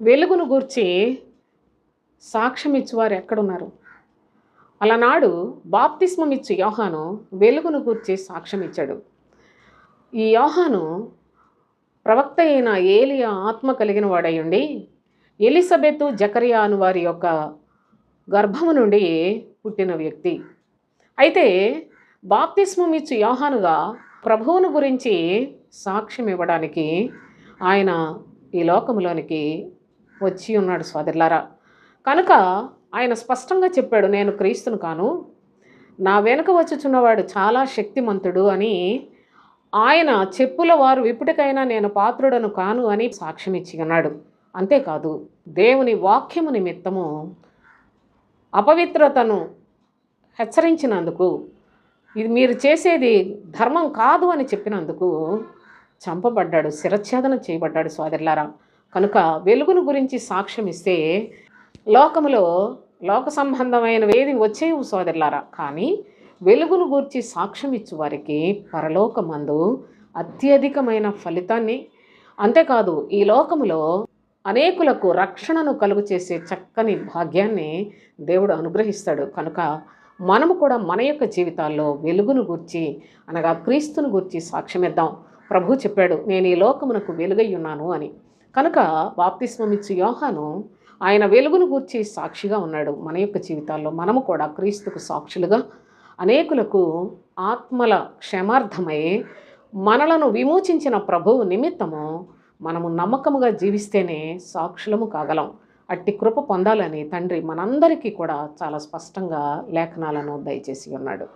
వెలుగును గూర్చి సాక్ష్యం ఇచ్చువారు ఎక్కడున్నారు? అలనాడు బాప్తిస్మమిచ్చు యోహాను వెలుగును గూర్చి సాక్ష్యం ఇచ్చాడు. ఈ యోహాను ప్రవక్త అయిన ఏలియా ఆత్మ కలిగిన వాడయుండి ఎలిజబెతు జకరియా అను వారి యొక్క గర్భము నుండి పుట్టిన వ్యక్తి. అయితే బాప్తిస్మమిచ్చు యోహానుగా ప్రభువును గురించి సాక్ష్యం ఇవ్వడానికి ఆయన ఈ లోకములోనికి వచ్చి ఉన్నాడు సోదరులారా. కనుక ఆయన స్పష్టంగా చెప్పాడు, నేను క్రీస్తును కాను, నా వెనుక వచ్చుచున్నవాడు చాలా శక్తిమంతుడు అని. ఆయన చెప్పుల వారు విప్పుటికైనా నేను పాత్రుడను కాను అని సాక్ష్యం ఇచ్చి ఉన్నాడు. అంతేకాదు, దేవుని వాక్యము నిమిత్తము అపవిత్రతను హెచ్చరించినందుకు, ఇది మీరు చేసేది ధర్మం కాదు అని చెప్పినందుకు చంపబడ్డాడు, శిరచ్ఛేదన చేయబడ్డాడు సోదరులారా. కనుక వెలుగును గురించి సాక్ష్యం ఇస్తే లోకములో లోక సంబంధమైన ఏది వచ్చేవు సోదరులారా. కానీ వెలుగును గూర్చి సాక్ష్యం ఇచ్చు వారికి పరలోకమందు అత్యధికమైన ఫలితాన్ని, అంతేకాదు ఈ లోకములో అనేకులకు రక్షణను కలుగు చేసే చక్కని భాగ్యాన్ని దేవుడు అనుగ్రహిస్తాడు. కనుక మనము కూడా మన యొక్క జీవితాల్లో వెలుగును గూర్చి అనగా క్రీస్తును గూర్చి సాక్ష్యమిద్దాం. ప్రభు చెప్పాడు, నేను ఈ లోకమునకు వెలుగై ఉన్నాను అని. కనుక బాప్తిస్మమిచ్చు యోహాను ఆయన వెలుగును గూర్చి సాక్షిగా ఉన్నాడు. మన యొక్క జీవితాల్లో మనము కూడా క్రీస్తుకు సాక్షులుగా అనేకులకు ఆత్మల క్షేమార్థమై మనలను విమోచించిన ప్రభువు నిమిత్తము మనము నమ్మకముగా జీవిస్తేనే సాక్షులము కాగలం. అట్టి కృప పొందాలని తండ్రి మనందరికీ కూడా చాలా స్పష్టంగా లేఖనాలను దయచేసి ఉన్నాడు.